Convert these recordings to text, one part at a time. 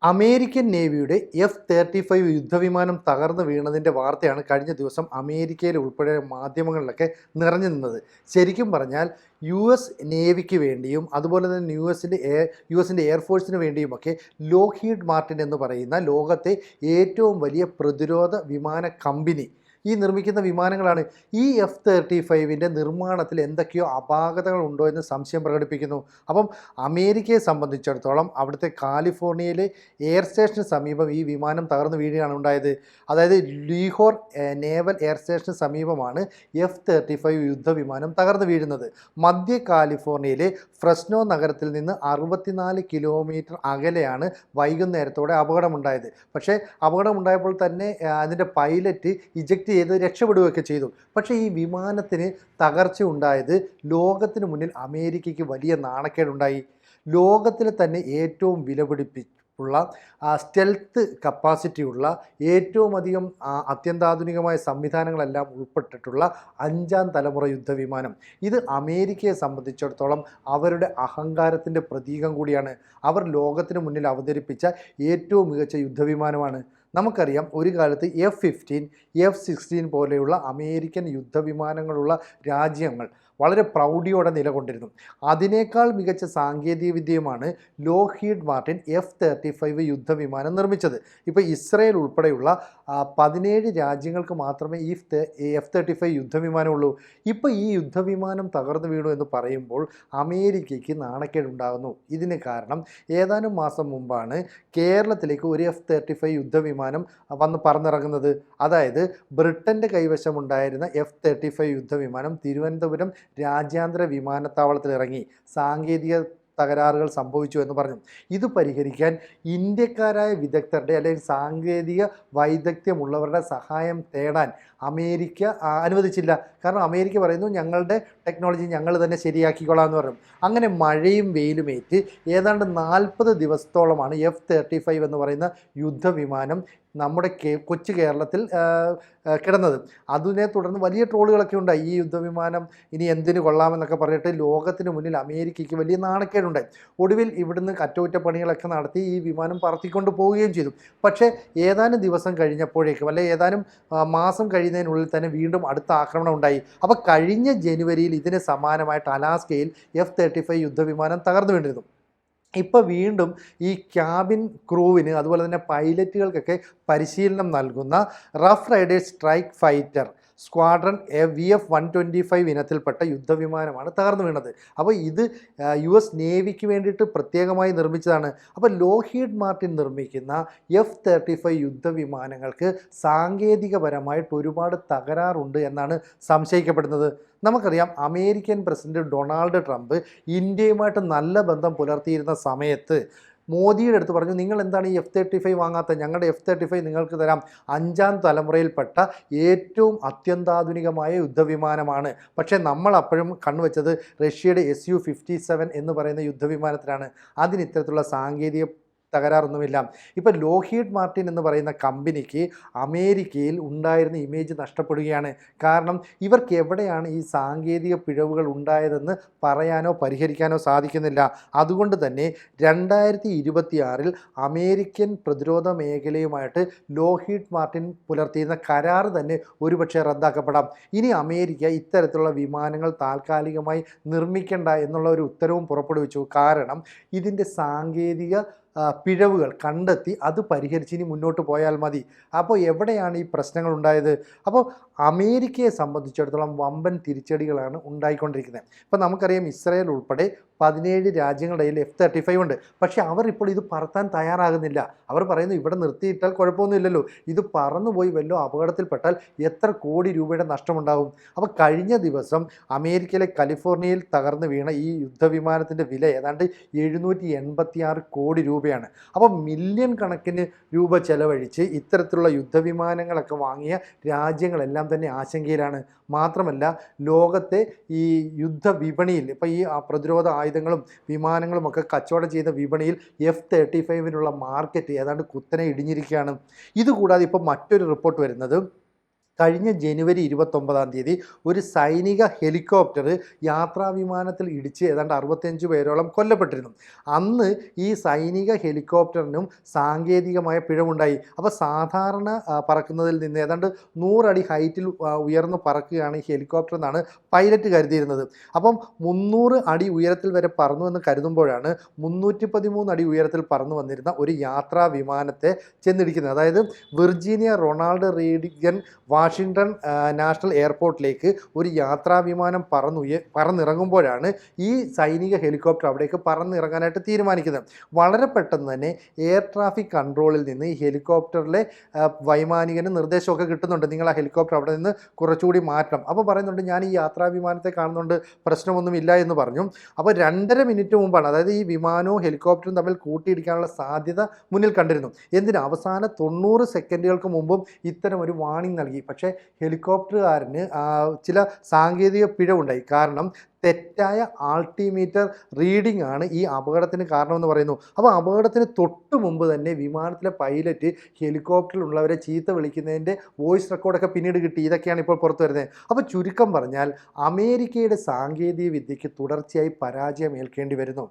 American നേവിയുടെ F-35 യുദ്ധവിമാനം തകർന്നു വീണതിൻ്റെ വാർത്തയാണ് കഴിഞ്ഞ ദിവസം അമേരിക്കയിൽ ഉൾപ്പെടെ മാധ്യമങ്ങളിലൊക്കെ നിറഞ്ഞു നിന്നത്. ശരിക്കും പറഞ്ഞാൽ നേവിക്ക് വേണ്ടിയും അതുപോലെ തന്നെ യു എസിൻ്റെ എയർഫോഴ്സിന് വേണ്ടിയുമൊക്കെ ലോക്ഹീഡ് മാർട്ടിൻ എന്ന് പറയുന്ന ലോകത്തെ ഏറ്റവും വലിയ പ്രതിരോധ വിമാന കമ്പനി ഈ നിർമ്മിക്കുന്ന വിമാനങ്ങളാണ്. ഈ F-35 നിർമ്മാണത്തിൽ എന്തൊക്കെയോ അപാകതകളുണ്ടോ എന്ന് സംശയം പ്രകടിപ്പിക്കുന്നു. അപ്പം അമേരിക്കയെ സംബന്ധിച്ചിടത്തോളം അവിടുത്തെ കാലിഫോർണിയയിലെ എയർ സ്റ്റേഷന് സമീപം ഈ വിമാനം തകർന്നു വീഴുകയാണ് ഉണ്ടായത്. അതായത് ലീഹോർ നേവൽ എയർ സ്റ്റേഷന് സമീപമാണ് F-35 യുദ്ധവിമാനം തകർന്നു വീഴുന്നത്. മധ്യ കാലിഫോർണിയയിലെ ഫ്രെസ്നോ നഗരത്തിൽ നിന്ന് 64 കിലോമീറ്റർ അകലെയാണ് വൈകുന്നേരത്തോടെ അപകടമുണ്ടായത്. പക്ഷേ അപകടമുണ്ടായപ്പോൾ തന്നെ അതിൻ്റെ പൈലറ്റ് ഇജക്റ്റ് ചെയ്ത് രക്ഷപ്പെടുകയൊക്കെ ചെയ്തു. പക്ഷേ ഈ വിമാനത്തിന് തകർച്ച ഉണ്ടായത് ലോകത്തിന് മുന്നിൽ അമേരിക്കയ്ക്ക് വലിയ നാണക്കേടുണ്ടായി. ലോകത്തിലെ തന്നെ ഏറ്റവും വിലപിടിപ്പുള്ള സ്റ്റെൽത്ത് കപ്പാസിറ്റിയുള്ള ഏറ്റവും അധികം അത്യന്താധുനികമായ സംവിധാനങ്ങളെല്ലാം ഉൾപ്പെട്ടിട്ടുള്ള 5ാം തലമുറ യുദ്ധവിമാനം. ഇത് അമേരിക്കയെ സംബന്ധിച്ചിടത്തോളം അവരുടെ അഹങ്കാരത്തിൻ്റെ പ്രതീകം കൂടിയാണ്. അവർ ലോകത്തിന് മുന്നിൽ അവതരിപ്പിച്ച ഏറ്റവും മികച്ച യുദ്ധവിമാനമാണ്. നമുക്കറിയാം ഒരു കാലത്ത് F-15, F-16 പോലെയുള്ള അമേരിക്കൻ യുദ്ധവിമാനങ്ങളുള്ള രാജ്യങ്ങൾ വളരെ പ്രൗഢിയോടെ നിലകൊണ്ടിരുന്നു. അതിനേക്കാൾ മികച്ച സാങ്കേതികവിദ്യയുമാണ് ലോക്ഹീഡ് മാർട്ടിൻ F-35 യുദ്ധവിമാനം നിർമ്മിച്ചത്. ഇപ്പോൾ ഇസ്രയേൽ ഉൾപ്പെടെയുള്ള 17 രാജ്യങ്ങൾക്ക് മാത്രമേ ഈ F-35 യുദ്ധവിമാനമുള്ളൂ. ഇപ്പോൾ ഈ യുദ്ധവിമാനം തകർന്നു വീണു എന്ന് പറയുമ്പോൾ അമേരിക്കയ്ക്ക് നാണക്കേടുണ്ടാകുന്നു. ഇതിന് കാരണം ഏതാനും മാസം മുമ്പാണ് കേരളത്തിലേക്ക് ഒരു F-35 യുദ്ധവിമാനം വന്ന് പറന്നിറങ്ങുന്നത്. അതായത് ബ്രിട്ടൻ്റെ കൈവശമുണ്ടായിരുന്ന F-35 യുദ്ധവിമാനം തിരുവനന്തപുരം രാജ്യാന്തര വിമാനത്താവളത്തിൽ ഇറങ്ങി സാങ്കേതിക തകരാറുകൾ സംഭവിച്ചു എന്ന് പറഞ്ഞു. ഇത് പരിഹരിക്കാൻ ഇന്ത്യക്കാരായ വിദഗ്ധരുടെ അല്ലെങ്കിൽ സാങ്കേതിക വൈദഗ്ധ്യമുള്ളവരുടെ സഹായം തേടാൻ അമേരിക്ക അനുവദിച്ചില്ല. കാരണം അമേരിക്ക പറയുന്നു ഞങ്ങളുടെ ടെക്നോളജി ഞങ്ങൾ തന്നെ ശരിയാക്കിക്കൊള്ളാം എന്ന് പറഞ്ഞു. അങ്ങനെ മഴയും വെയിലുമേറ്റ് ഏതാണ്ട് 40 ദിവസത്തോളമാണ് F-35 എന്ന് പറയുന്ന യുദ്ധവിമാനം നമ്മുടെ കൊച്ചു കേരളത്തിൽ കിടന്നത്. അതിനെ തുടർന്ന് വലിയ ട്രോളുകളൊക്കെ ഉണ്ടായി. ഈ യുദ്ധവിമാനം ഇനി എന്തിനു കൊള്ളാമെന്നൊക്കെ പറഞ്ഞിട്ട് ലോകത്തിന് മുന്നിൽ അമേരിക്കയ്ക്ക് വലിയ നാണക്കേടുണ്ടായി. ഒടുവിൽ ഇവിടുന്ന് അറ്റകുറ്റപ്പണികളൊക്കെ നടത്തി ഈ വിമാനം പറത്തിക്കൊണ്ട് പോവുകയും ചെയ്തു. പക്ഷേ ഏതാനും ദിവസം കഴിഞ്ഞപ്പോഴേക്കും അല്ലെ ഏതാനും മാസം കഴിയുന്നതിനുള്ളിൽ തന്നെ വീണ്ടും അടുത്ത ആക്രമണം ഉണ്ടായി. അപ്പോൾ കഴിഞ്ഞ ജനുവരിയിൽ ഇതിന് സമാനമായിട്ട് അലാസ്കയിൽ F-35 യുദ്ധവിമാനം തകർന്നു വീണിരുന്നു. ഇപ്പോൾ വീണ്ടും ഈ ക്യാബിൻ ക്രൂവിന് അതുപോലെ തന്നെ പൈലറ്റുകൾക്കൊക്കെ പരിശീലനം നൽകുന്ന rough Riders strike fighter squadron VF-125 ഇനത്തിൽപ്പെട്ട യുദ്ധവിമാനമാണ് തകർന്നു വീണത്. അപ്പോൾ ഇത് US നേവിക്ക് വേണ്ടിയിട്ട് പ്രത്യേകമായി നിർമ്മിച്ചതാണ്. അപ്പോൾ ലോക്ഹീഡ് മാർട്ടിൻ നിർമ്മിക്കുന്ന F-35 യുദ്ധവിമാനങ്ങൾക്ക് സാങ്കേതികപരമായിട്ട് ഒരുപാട് തകരാറുണ്ട് എന്നാണ് സംശയിക്കപ്പെടുന്നത്. നമുക്കറിയാം അമേരിക്കൻ പ്രസിഡന്റ് ഡൊണാൾഡ് ട്രംപ് ഇന്ത്യയുമായിട്ട് നല്ല ബന്ധം പുലർത്തിയിരുന്ന സമയത്ത് മോദിയുടെ അടുത്ത് പറഞ്ഞു നിങ്ങൾ എന്താണ് ഈ F-35 വാങ്ങാത്തത്, ഞങ്ങളുടെ F-35 നിങ്ങൾക്ക് തരാം, 5ാം തലമുറയിൽപ്പെട്ട ഏറ്റവും അത്യന്താധുനികമായ യുദ്ധവിമാനമാണ്. പക്ഷേ നമ്മൾ അപ്പോഴും കണ്ണുവെച്ചത് റഷ്യയുടെ Su-57 എന്ന് പറയുന്ന യുദ്ധവിമാനത്തിലാണ്. അതിന് ഇത്തരത്തിലുള്ള സാങ്കേതിക തകരാറൊന്നുമില്ല. ഇപ്പോൾ ലോക്ഹീഡ് മാർട്ടിൻ എന്ന് പറയുന്ന കമ്പനിക്ക് അമേരിക്കയിൽ ഉണ്ടായിരുന്ന ഇമേജ് നഷ്ടപ്പെടുകയാണ്. കാരണം ഇവർക്ക് എവിടെയാണ് ഈ സാങ്കേതിക പിഴവുകൾ ഉണ്ടായതെന്ന് പറയാനോ പരിഹരിക്കാനോ സാധിക്കുന്നില്ല. അതുകൊണ്ട് തന്നെ 2026 അമേരിക്കൻ പ്രതിരോധ മേഖലയുമായിട്ട് ലോക്ഹീഡ് മാർട്ടിൻ പുലർത്തിയിരുന്ന കരാർ തന്നെ ഒരുപക്ഷെ റദ്ദാക്കപ്പെടാം. ഇനി അമേരിക്ക ഇത്തരത്തിലുള്ള വിമാനങ്ങൾ താൽക്കാലികമായി നിർമ്മിക്കേണ്ട എന്നുള്ള ഒരു ഉത്തരവും പുറപ്പെടുവിച്ചു. കാരണം ഇതിൻ്റെ സാങ്കേതിക പിഴവുകൾ കണ്ടെത്തി അത് പരിഹരിച്ച് ഇനി മുന്നോട്ട് പോയാൽ മതി. അപ്പോൾ എവിടെയാണ് ഈ പ്രശ്നങ്ങൾ ഉണ്ടായത്? അപ്പോൾ അമേരിക്കയെ സംബന്ധിച്ചിടത്തോളം വമ്പൻ തിരിച്ചടികളാണ് ഉണ്ടായിക്കൊണ്ടിരിക്കുന്നത്. ഇപ്പോൾ നമുക്കറിയാം ഇസ്രായേൽ ഉൾപ്പെടെ 17 രാജ്യങ്ങളുടെ കയ്യിൽ F-35 ഉണ്ട്. പക്ഷേ അവർ ഇപ്പോൾ ഇത് പറത്താൻ തയ്യാറാകുന്നില്ല. അവർ പറയുന്നു ഇവിടെ നിർത്തിയിട്ടാൽ കുഴപ്പമൊന്നുമില്ലല്ലോ, ഇത് പറന്നുപോയി വല്ലോ അപകടത്തിൽപ്പെട്ടാൽ എത്ര കോടി രൂപയുടെ നഷ്ടമുണ്ടാകും. അപ്പോൾ കഴിഞ്ഞ ദിവസം അമേരിക്കയിലെ കാലിഫോർണിയയിൽ തകർന്നു വീണ ഈ യുദ്ധവിമാനത്തിൻ്റെ വില ഏതാണ്ട് 786 കോടി രൂപയാണ്. അപ്പോൾ മില്യൺ കണക്കിന് രൂപ ചെലവഴിച്ച് ഇത്തരത്തിലുള്ള യുദ്ധവിമാനങ്ങളൊക്കെ വാങ്ങിയ രാജ്യങ്ങളെല്ലാം തന്നെ ആശങ്കയിലാണ്. മാത്രമല്ല ലോകത്തെ ഈ യുദ്ധ വിപണിയിൽ ഇപ്പോൾ ഈ പ്രതിരോധ ആയുധങ്ങളും വിമാനങ്ങളും ഒക്കെ കച്ചവടം ചെയ്യുന്ന വിപണിയിൽ F-35 മാർക്കറ്റ് ഏതാണ്ട് കുത്തനെ ഇടിഞ്ഞിരിക്കുകയാണ്. ഇതുകൂടാതെ ഇപ്പോൾ മറ്റൊരു റിപ്പോർട്ട് വരുന്നത് കഴിഞ്ഞ ജനുവരി 29 ഒരു സൈനിക ഹെലികോപ്റ്റർ യാത്രാ വിമാനത്തിൽ ഇടിച്ച് ഏതാണ്ട് 65 പേരോളം കൊല്ലപ്പെട്ടിരുന്നു. അന്ന് ഈ സൈനിക ഹെലികോപ്റ്ററിനും സാങ്കേതികമായ പിഴവുണ്ടായി. അപ്പോൾ സാധാരണ പറക്കുന്നതിൽ നിന്ന് ഏതാണ്ട് 100 അടി ഹൈറ്റിൽ ഉയർന്ന് പറക്കുകയാണ് ഈ ഹെലികോപ്റ്റർ എന്നാണ് പൈലറ്റ് കരുതിയിരുന്നത്. അപ്പം 300 അടി ഉയരത്തിൽ വരെ പറന്നു എന്ന് കരുതുമ്പോഴാണ് 313 അടി ഉയരത്തിൽ പറന്നു വന്നിരുന്ന ഒരു യാത്രാ വിമാനത്തെ ചെന്നിടിക്കുന്നത്. അതായത് Virginia Ronald Reagan Washington national എയർപോർട്ടിലേക്ക് ഒരു യാത്രാ വിമാനം പറന്നിറങ്ങുമ്പോഴാണ് ഈ സൈനിക ഹെലികോപ്റ്റർ അവിടേക്ക് പറന്നിറങ്ങാനായിട്ട് തീരുമാനിക്കുന്നത്. വളരെ പെട്ടെന്ന് തന്നെ എയർ ട്രാഫിക് കൺട്രോളിൽ നിന്ന് ഈ ഹെലികോപ്റ്ററിലെ വൈമാനികന് നിർദ്ദേശമൊക്കെ കിട്ടുന്നുണ്ട്, നിങ്ങൾ ആ ഹെലികോപ്റ്റർ അവിടെ നിന്ന് കുറച്ചുകൂടി മാറ്റണം. അപ്പോൾ പറയുന്നുണ്ട്, ഞാൻ ഈ യാത്രാ വിമാനത്തെ കാണുന്നുണ്ട്, പ്രശ്നമൊന്നുമില്ല എന്ന് പറഞ്ഞു. അപ്പോൾ 2.5 മിനിറ്റ് മുമ്പാണ്, അതായത് ഈ വിമാനവും ഹെലികോപ്റ്ററും തമ്മിൽ കൂട്ടിയിടിക്കാനുള്ള സാധ്യത മുന്നിൽ കണ്ടിരുന്നു. എന്തിന് അവസാന 90 സെക്കൻഡുകൾക്ക് മുമ്പും ഇത്തരം ഒരു വാണിംഗ് നൽകി. പക്ഷേ ഹെലികോപ്റ്ററുകാരന് ചില സാങ്കേതിക പിഴവുണ്ടായി. കാരണം തെറ്റായ ആൾട്ടിമീറ്റർ റീഡിംഗ് ആണ് ഈ അപകടത്തിന് കാരണമെന്ന് പറയുന്നു. അപ്പോൾ അപകടത്തിന് തൊട്ട് മുമ്പ് തന്നെ വിമാനത്തിലെ പൈലറ്റ് ഹെലികോപ്റ്ററിലുള്ളവരെ ചീത്ത വിളിക്കുന്നതിൻ്റെ വോയിസ് റെക്കോർഡൊക്കെ പിന്നീട് കിട്ടി. ഇതൊക്കെയാണ് ഇപ്പോൾ പുറത്തു വരുന്നത്. അപ്പോൾ ചുരുക്കം പറഞ്ഞാൽ അമേരിക്കയുടെ സാങ്കേതിക വിദ്യയ്ക്ക് തുടർച്ചയായി പരാജയം ഏൽക്കേണ്ടി വരുന്നു.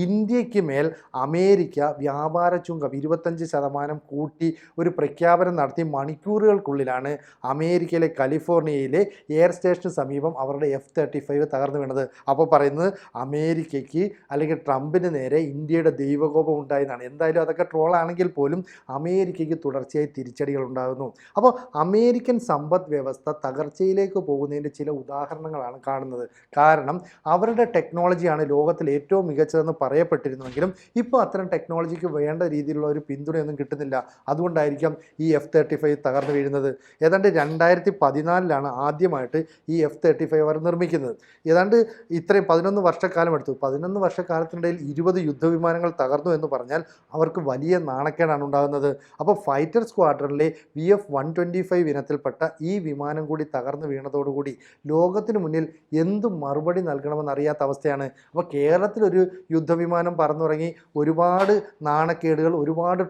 ഇന്ത്യക്ക് മേൽ അമേരിക്ക വ്യാപാര ചുങ്കം 25% കൂട്ടി ഒരു പ്രഖ്യാപനം നടത്തി മണിക്കൂറുകൾക്കുള്ളിലാണ് അമേരിക്കയിലെ കാലിഫോർണിയയിലെ എയർ സ്റ്റേഷന് സമീപം അവരുടെ F-35 തകർന്നു വീണത്. അപ്പോൾ പറയുന്നത് അമേരിക്കയ്ക്ക് അല്ലെങ്കിൽ ട്രംപിന് നേരെ ഇന്ത്യയുടെ ദൈവകോപം ഉണ്ടായെന്നാണ്. എന്തായാലും അതൊക്കെ ട്രോളാണെങ്കിൽ പോലും അമേരിക്കയ്ക്ക് തുടർച്ചയായി തിരിച്ചടികൾ ഉണ്ടാകുന്നു. അപ്പോൾ അമേരിക്കൻ സമ്പദ് വ്യവസ്ഥ തകർച്ചയിലേക്ക് പോകുന്നതിൻ്റെ ചില ഉദാഹരണങ്ങളാണ് കാണുന്നത്. കാരണം അവരുടെ ടെക്നോളജിയാണ് ലോകത്തിൽ ഏറ്റവും മികച്ചതെന്ന് പറയപ്പെട്ടിരുന്നുവെങ്കിലും ഇപ്പോൾ അത്തരം ടെക്നോളജിക്ക് വേണ്ട രീതിയിലുള്ള ഒരു പിന്തുണയൊന്നും കിട്ടുന്നില്ല. അതുകൊണ്ടായിരിക്കാം ഈ F-35 തകർന്നു വീഴുന്നത്. ഏതാണ്ട് 2014 ആദ്യമായിട്ട് ഈ F-35 അവർ നിർമ്മിക്കുന്നത്. ഏതാണ്ട് ഇത്രയും 11 വർഷക്കാലം എടുത്തു. 11 വർഷക്കാലത്തിനിടയിൽ 20 യുദ്ധവിമാനങ്ങൾ തകർന്നു എന്ന് പറഞ്ഞാൽ അവർക്ക് വലിയ നാണക്കേടാണ് ഉണ്ടാകുന്നത്. അപ്പോൾ ഫൈറ്റർ സ്ക്വാഡ്രണിലെ VF-125 ഇനത്തിൽപ്പെട്ട ഈ വിമാനം കൂടി തകർന്നു വീണതോടുകൂടി ലോകത്തിന് മുന്നിൽ എന്ത് മറുപടി നൽകണമെന്നറിയാത്ത അവസ്ഥയാണ്. അപ്പോൾ കേരളത്തിലൊരു യുദ്ധവിമാനം പറന്നുറങ്ങി ഒരുപാട് നാണക്കേടുകൾ, ഒരുപാട്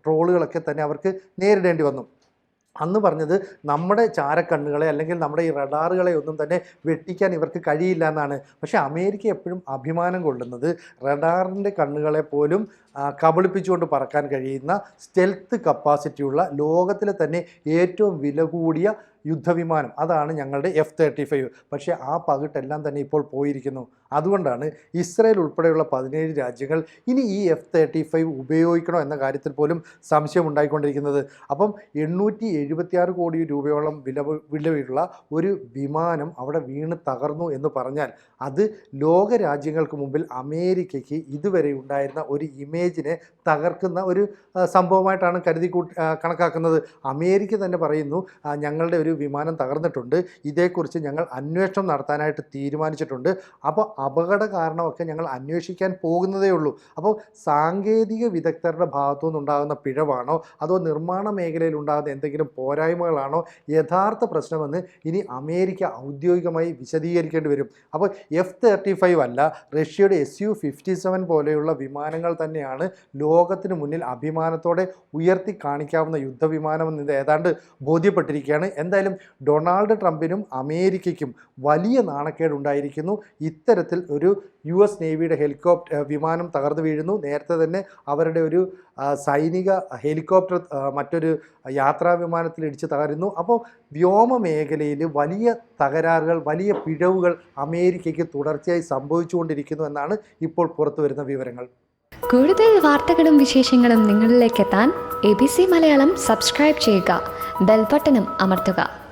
ട്രോളുകളൊക്കെ തന്നെ അവർക്ക് നേരിടേണ്ടി വന്നു. അന്ന് പറഞ്ഞത് നമ്മുടെ ചാരക്കണ്ണുകളെ അല്ലെങ്കിൽ നമ്മുടെ ഈ റഡാറുകളെ ഒന്നും തന്നെ വെട്ടിക്കാൻ ഇവർക്ക് കഴിയില്ല എന്നാണ്. പക്ഷേ അമേരിക്ക എപ്പോഴും അഭിമാനം കൊള്ളുന്നത് റഡാറിൻ്റെ കണ്ണുകളെ പോലും കബളിപ്പിച്ചുകൊണ്ട് പറക്കാൻ കഴിയുന്ന സ്റ്റെൽത്ത് കപ്പാസിറ്റിയുള്ള ലോകത്തിലെ തന്നെ ഏറ്റവും വില കൂടിയ യുദ്ധവിമാനം, അതാണ് ഞങ്ങളുടെ F-35. പക്ഷേ ആ പകിട്ടെല്ലാം തന്നെ ഇപ്പോൾ പോയിരിക്കുന്നു. അതുകൊണ്ടാണ് ഇസ്രായേൽ ഉൾപ്പെടെയുള്ള 17 രാജ്യങ്ങൾ ഇനി ഈ F-35 ഉപയോഗിക്കണോ എന്ന കാര്യത്തിൽ പോലും സംശയം ഉണ്ടായിക്കൊണ്ടിരിക്കുന്നത്. അപ്പം 876 കോടി രൂപയോളം വിലയുള്ള ഒരു വിമാനം അവിടെ വീണ് തകർന്നു എന്ന് പറഞ്ഞാൽ അത് ലോക രാജ്യങ്ങൾക്ക് മുമ്പിൽ അമേരിക്കയ്ക്ക് ഇതുവരെ ഉണ്ടായിരുന്ന ഒരു ഇമേജിനെ തകർക്കുന്ന ഒരു സംഭവമായിട്ടാണ് കണക്കാക്കുന്നത്. അമേരിക്ക തന്നെ പറയുന്നു, ഞങ്ങളുടെ ഒരു വിമാനം തകർന്നിട്ടുണ്ട്, ഇതേക്കുറിച്ച് ഞങ്ങൾ അന്വേഷണം നടത്താനായിട്ട് തീരുമാനിച്ചിട്ടുണ്ട്. അപ്പോൾ അപകട കാരണമൊക്കെ ഞങ്ങൾ അന്വേഷിക്കാൻ പോകുന്നതേ ഉള്ളൂ. അപ്പോൾ സാങ്കേതിക വിദഗ്ധരുടെ ഭാഗത്തു നിന്നുണ്ടാകുന്ന പിഴവാണോ അതോ നിർമ്മാണ മേഖലയിൽ ഉണ്ടാകുന്ന എന്തെങ്കിലും പോരായ്മകളാണോ യഥാർത്ഥ പ്രശ്നമെന്ന് ഇനി അമേരിക്ക ഔദ്യോഗികമായി വിശദീകരിക്കേണ്ടി വരും. അപ്പോൾ F-35 അല്ല, റഷ്യയുടെ Su-57 പോലെയുള്ള വിമാനങ്ങൾ തന്നെയാണ് ലോകത്തിന് മുന്നിൽ അഭിമാനത്തോടെ ഉയർത്തി കാണിക്കാവുന്ന യുദ്ധവിമാനമെന്ന് ഏതാണ്ട് ബോധ്യപ്പെട്ടിരിക്കുകയാണ്. എന്തായാലും ഡൊണാൾഡ് ട്രംപിനും അമേരിക്കയ്ക്കും വലിയ നാണക്കേടുണ്ടായിരിക്കുന്നു. ഇത്തരത്തിൽ ഒരു US നേവിയുടെ വിമാനം തകർന്നു വീഴുന്നു. നേരത്തെ തന്നെ അവരുടെ ഒരു സൈനിക ഹെലികോപ്റ്റർ മറ്റൊരു യാത്രാ വിമാനത്തിൽ ഇടിച്ച് തകരുന്നു. അപ്പോൾ വ്യോമ മേഖലയിൽ വലിയ തകരാറുകൾ, വലിയ പിഴവുകൾ അമേരിക്കയ്ക്ക് തുടർച്ചയായി സംഭവിച്ചുകൊണ്ടിരിക്കുന്നു എന്നാണ് ഇപ്പോൾ പുറത്തു വരുന്ന വിവരങ്ങൾ. കൂടുതൽ വാർത്തകളും വിശേഷങ്ങളും നിങ്ങളിലേക്ക് എത്താൻ ABC മലയാളം സബ്സ്ക്രൈബ് ചെയ്യുക, ബെൽ ബട്ടണും അമർത്തുക.